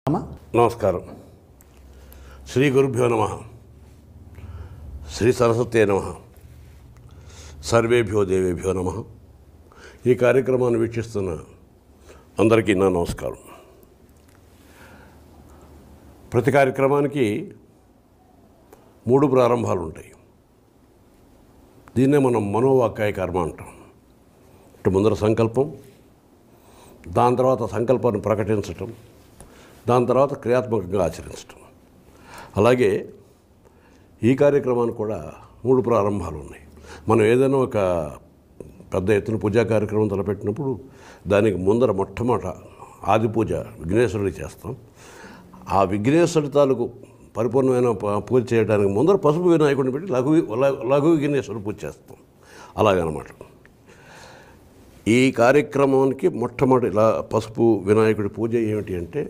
నమస్కారం. శ్రీ గురుభ్యో నమః. శ్రీ సరస్వతే నమః. సర్వేభ్యో దేవేభ్యో నమః. ఈ కార్యక్రమాన్ని వీక్షిస్తున్న అందరికీ నా నమస్కారం. ప్రతి కార్యక్రమానికి 3 ప్రారంభాలు ఉంటాయి. దీన్నే మనం మనోవాక్కాయ కర్మ అంటాం. అంటే ముందర సంకల్పం, దాని తర్వాత సంకల్పాన్ని ప్రకటించటం, దాని తర్వాత క్రియాత్మకంగా ఆచరించటం. అలాగే ఈ కార్యక్రమానికి కూడా 3 ప్రారంభాలు ఉన్నాయి. మనం ఏదైనా ఒక పెద్ద ఎత్తున పూజా కార్యక్రమం తలపెట్టినప్పుడు దానికి ముందర మొట్టమొదట ఆది పూజ విఘ్నేశ్వరుడికి చేస్తాం. ఆ విఘ్నేశ్వరుడి తాలూకు పరిపూర్ణమైన పూజ చేయడానికి ముందర పసుపు వినాయకుడిని పెట్టి లఘు విఘ్నేశ్వరుడు పూజ చేస్తాం. అలాగనమాట. ఈ కార్యక్రమానికి మొట్టమొదటి ఇలా పసుపు వినాయకుడి పూజ ఏమిటి అంటే